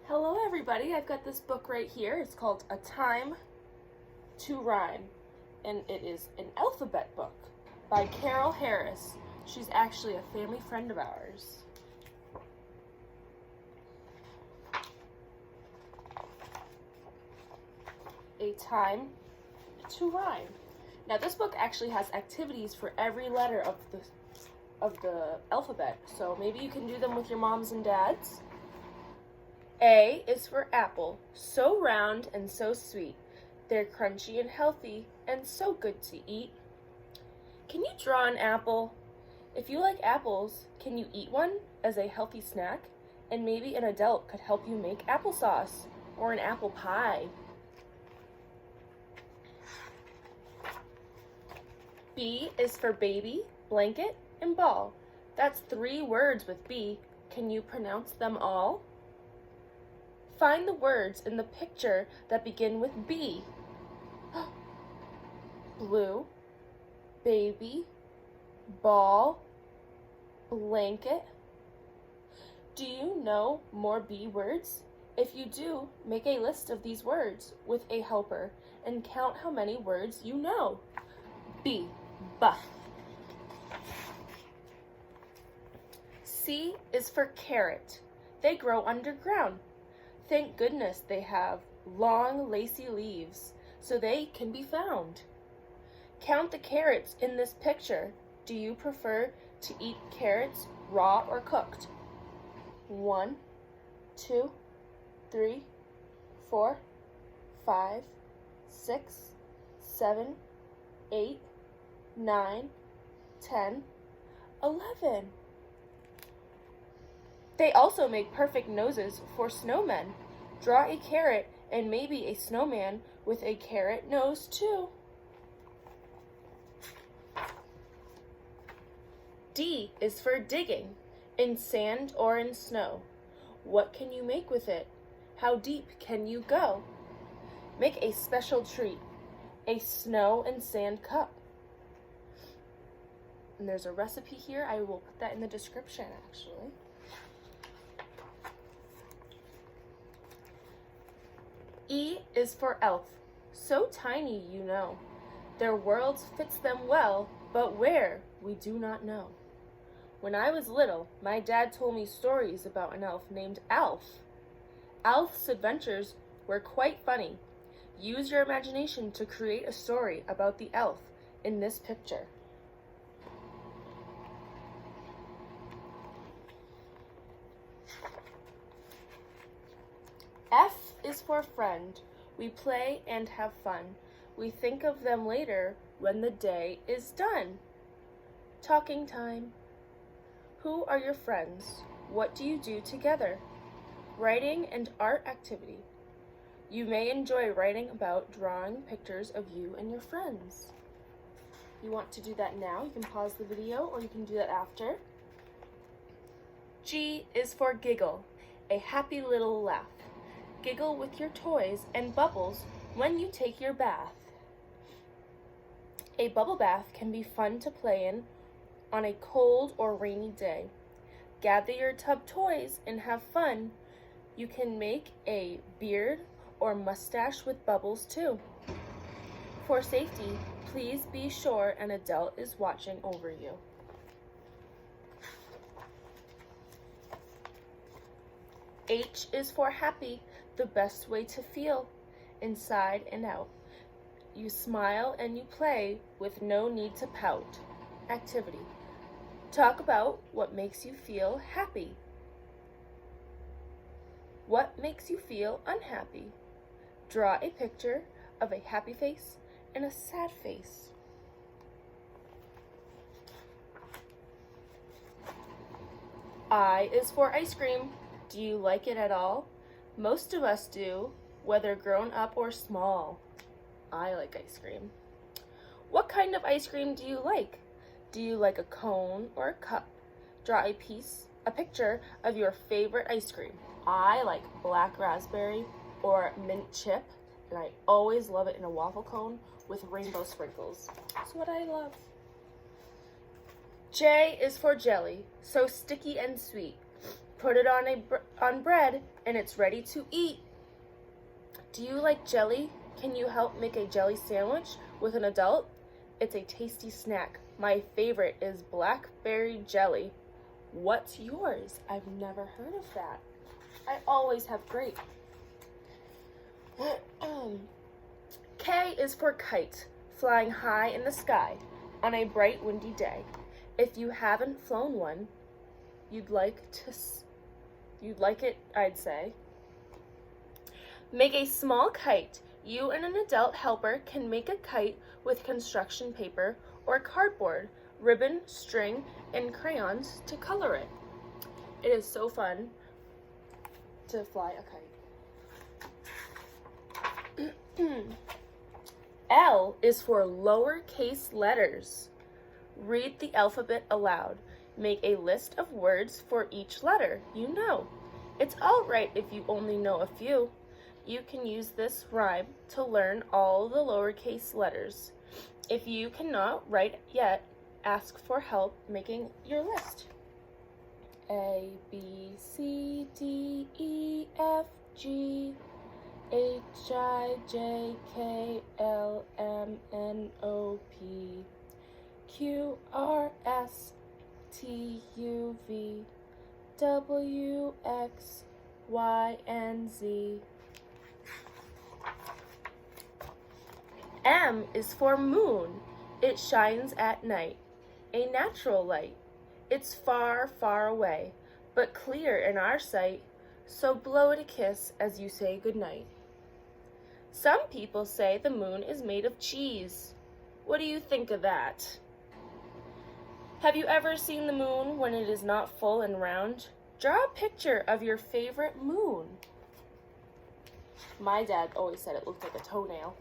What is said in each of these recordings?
Hello everybody, I've got this book right here. It's called A Time to Rhyme, and it is an alphabet book by Carol Harris. She's actually a family friend of ours. A Time to Rhyme. Now this book actually has activities for every letter of the alphabet, so maybe you can do them with your moms and dads. A is for apple, so round and so sweet. They're crunchy and healthy and so good to eat. Can you draw an apple? If you like apples, can you eat one as a healthy snack? And maybe an adult could help you make applesauce or an apple pie. B is for baby, blanket, and ball. That's 3 words with B. Can you pronounce them all? Find the words in the picture that begin with B. Blue, baby, ball, blanket. Do you know more B words? If you do, make a list of these words with a helper and count how many words you know. B, buff. C is for carrot. They grow underground. Thank goodness they have long, lacy leaves so they can be found. Count the carrots in this picture. Do you prefer to eat carrots raw or cooked? 1, 2, 3, 4, 5, 6, 7, 8, 9, 10, 11. They also make perfect noses for snowmen. Draw a carrot and maybe a snowman with a carrot nose too. D is for digging, in sand or in snow. What can you make with it? How deep can you go? Make a special treat, a snow and sand cup. And there's a recipe here. I will put that in the description actually. E is for elf, so tiny you know. Their world fits them well, but where, we do not know. When I was little, my dad told me stories about an elf named Alf. Alf's adventures were quite funny. Use your imagination to create a story about the elf in this picture. F is for friend. We play and have fun. We think of them later when the day is done. Talking time. Who are your friends? What do you do together? Writing and art activity. You may enjoy writing about drawing pictures of you and your friends. You want to do that now? You can pause the video or you can do that after. G is for giggle, a happy little laugh. Giggle with your toys and bubbles when you take your bath. A bubble bath can be fun to play in on a cold or rainy day. Gather your tub toys and have fun. You can make a beard or mustache with bubbles too. For safety, please be sure an adult is watching over you. H is for happy, the best way to feel, inside and out. You smile and you play with no need to pout. Activity. Talk about what makes you feel happy. What makes you feel unhappy? Draw a picture of a happy face and a sad face. I is for ice cream. Do you like it at all? Most of us do, whether grown up or small. I like ice cream. What kind of ice cream do you like? Do you like a cone or a cup? Draw a picture of your favorite ice cream. I like black raspberry or mint chip, and I always love it in a waffle cone with rainbow sprinkles. That's what I love. J is for jelly, so sticky and sweet. Put it on bread, and it's ready to eat. Do you like jelly? Can you help make a jelly sandwich with an adult? It's a tasty snack. My favorite is blackberry jelly. What's yours? I've never heard of that. I always have grape. K is for kite, flying high in the sky on a bright windy day. If you haven't flown one, you'd like it, I'd say. Make a small kite. You and an adult helper can make a kite with construction paper or cardboard, ribbon, string, and crayons to color it. It is so fun to fly a kite. L is for lowercase letters. Read the alphabet aloud. Make a list of words for each letter you know. It's all right if you only know a few. You can use this rhyme to learn all the lowercase letters. If you cannot write yet, ask for help making your list. A, B, C, D, E, F, G, H, I, J, K, L, M, N, O, P, Q, R, S, T, U, V, W, X, Y, and Z. M is for moon. It shines at night, a natural light. It's far, far away, but clear in our sight, so blow it a kiss as you say goodnight. Some people say the moon is made of cheese. What do you think of that? Have you ever seen the moon when it is not full and round? Draw a picture of your favorite moon. My dad always said it looked like a toenail.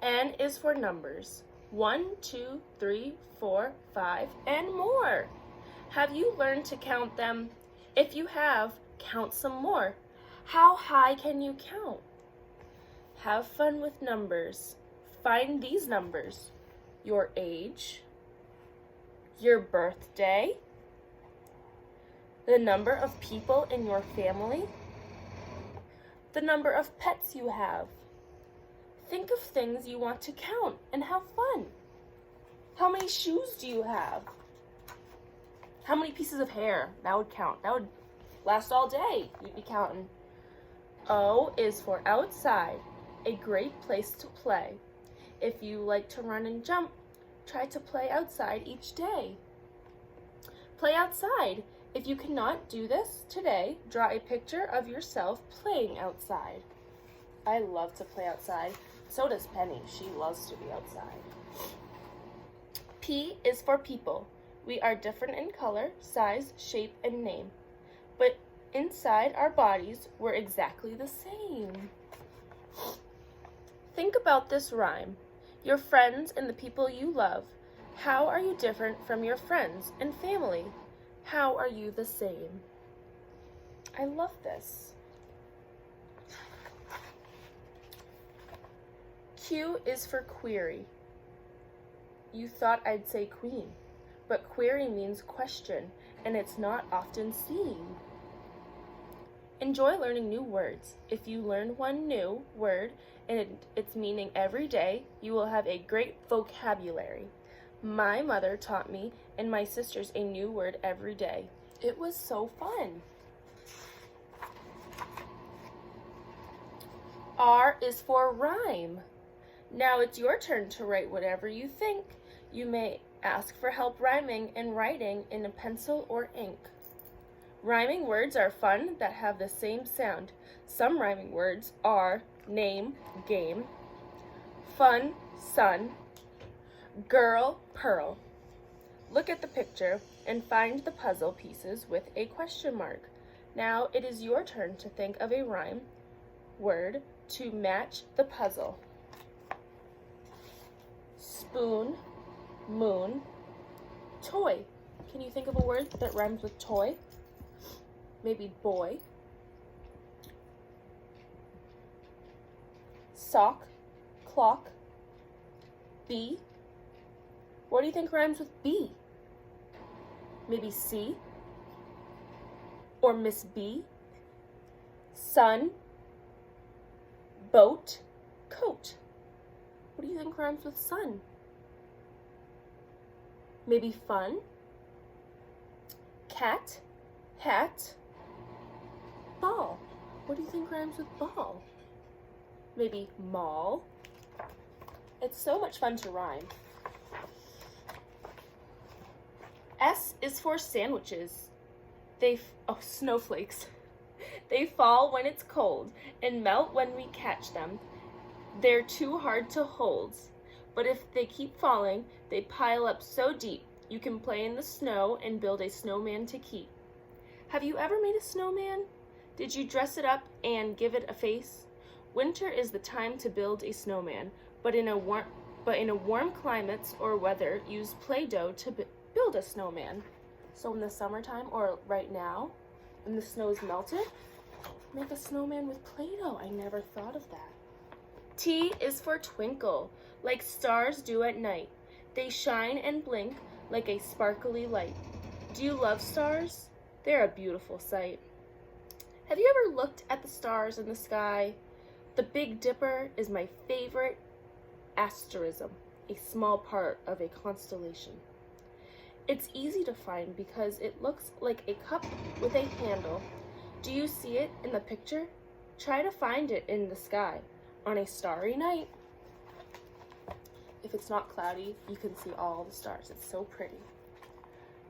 N is for numbers. 1, 2, 3, 4, 5, and more. Have you learned to count them? If you have, count some more. How high can you count? Have fun with numbers. Find these numbers. Your age, your birthday, the number of people in your family, the number of pets you have. Think of things you want to count and have fun. How many shoes do you have? How many pieces of hair? That would count. That would last all day. You'd be counting. O is for outside, a great place to play. If you like to run and jump, try to play outside each day. Play outside. If you cannot do this today, draw a picture of yourself playing outside. I love to play outside. So does Penny. She loves to be outside. P is for people. We are different in color, size, shape, and name. But inside our bodies, we're exactly the same. Think about this rhyme. Your friends and the people you love. How are you different from your friends and family? How are you the same? I love this. Q is for query. You thought I'd say queen, but query means question, and it's not often seen. Enjoy learning new words. If you learn one new word and its meaning every day, you will have a great vocabulary. My mother taught me and my sisters a new word every day. It was so fun. R is for rhyme. Now it's your turn to write whatever you think. You may ask for help rhyming and writing in a pencil or ink. Rhyming words are fun that have the same sound. Some rhyming words are name, game, fun, sun, girl, pearl. Look at the picture and find the puzzle pieces with a question mark. Now it is your turn to think of a rhyme word to match the puzzle. Spoon, moon, toy. Can you think of a word that rhymes with toy? Maybe boy. Sock, clock, bee. What do you think rhymes with bee? Maybe C or Miss B. Sun, boat, coat. What do you think rhymes with sun? Maybe fun, cat, hat, ball. What do you think rhymes with ball? Maybe mall. It's so much fun to rhyme. S is for sandwiches. Snowflakes. They fall when it's cold and melt when we catch them. They're too hard to hold, but if they keep falling, they pile up so deep you can play in the snow and build a snowman to keep. Have you ever made a snowman? Did you dress it up and give it a face? Winter is the time to build a snowman, but in a warm climate or weather, use Play-Doh to build a snowman. So in the summertime or right now, when the snow is melted, make a snowman with Play-Doh. I never thought of that. T is for twinkle, like stars do at night. They shine and blink like a sparkly light. Do you love stars? They're a beautiful sight. Have you ever looked at the stars in the sky? The Big Dipper is my favorite asterism, a small part of a constellation. It's easy to find because it looks like a cup with a handle. Do you see it in the picture? Try to find it in the sky on a starry night. If it's not cloudy, you can see all the stars. It's so pretty.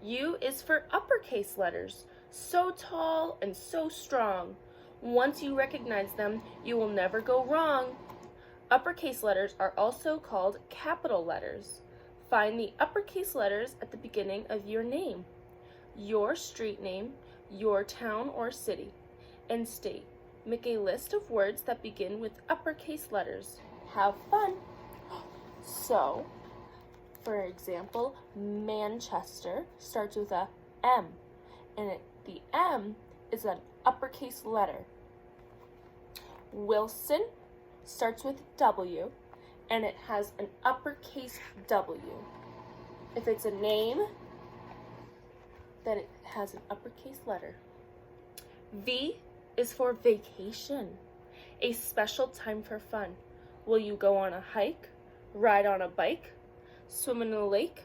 U is for uppercase letters, so tall and so strong. Once you recognize them, you will never go wrong. Uppercase letters are also called capital letters. Find the uppercase letters at the beginning of your name, your street name, your town or city, and state. Make a list of words that begin with uppercase letters. Have fun! So, for example, Manchester starts with a M, and the M is an uppercase letter. Wilson starts with W, and it has an uppercase W. If it's a name, then it has an uppercase letter. V is for vacation, a special time for fun. Will you go on a hike, ride on a bike, swim in a lake?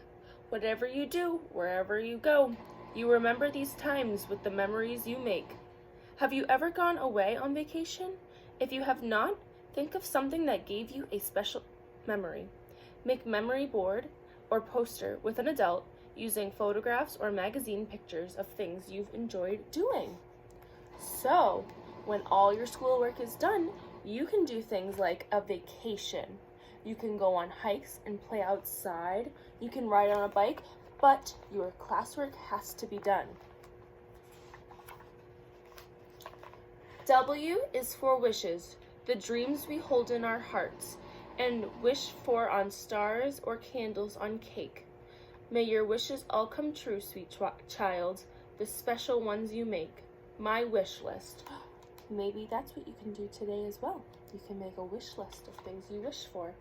Whatever you do, wherever you go, you remember these times with the memories you make. Have you ever gone away on vacation? If you have not, think of something that gave you a special memory. Make memory board or poster with an adult using photographs or magazine pictures of things you've enjoyed doing. So, when all your schoolwork is done, you can do things like a vacation. You can go on hikes and play outside. You can ride on a bike, but your classwork has to be done. W is for wishes, the dreams we hold in our hearts and wish for on stars or candles on cake. May your wishes all come true, sweet child, the special ones you make. My wish list. Maybe that's what you can do today as well. You can make a wish list of things you wish for.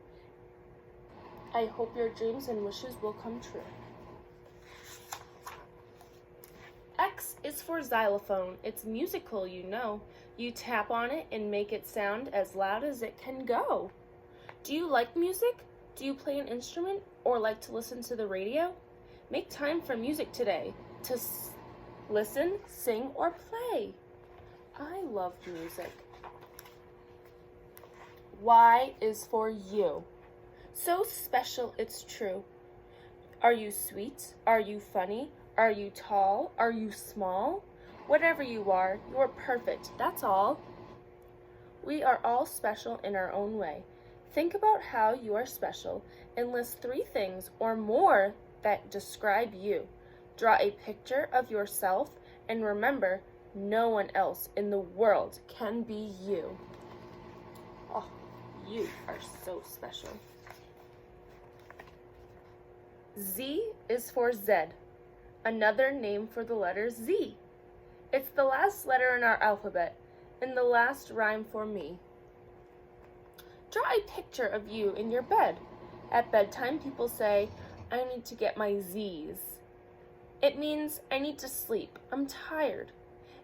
I hope your dreams and wishes will come true. X is for xylophone. It's musical, you know. You tap on it and make it sound as loud as it can go. Do you like music? Do you play an instrument or like to listen to the radio? Make time for music today to listen, sing, or play. I love music. Y is for you. So special, it's true. Are you sweet? Are you funny? Are you tall? Are you small? Whatever you are, you're perfect, that's all. We are all special in our own way. Think about how you are special and list 3 things or more that describe you. Draw a picture of yourself and remember, no one else in the world can be you. Oh, you are so special. Z is for Zed, another name for the letter Z. It's the last letter in our alphabet and the last rhyme for me. Draw a picture of you in your bed. At bedtime, people say, I need to get my Z's. It means I need to sleep. I'm tired.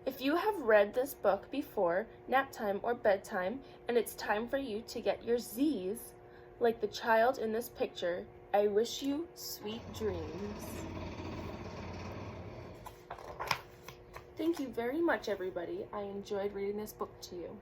If you have read this book before nap time or bedtime, and it's time for you to get your Z's, like the child in this picture, I wish you sweet dreams. Thank you very much, everybody. I enjoyed reading this book to you.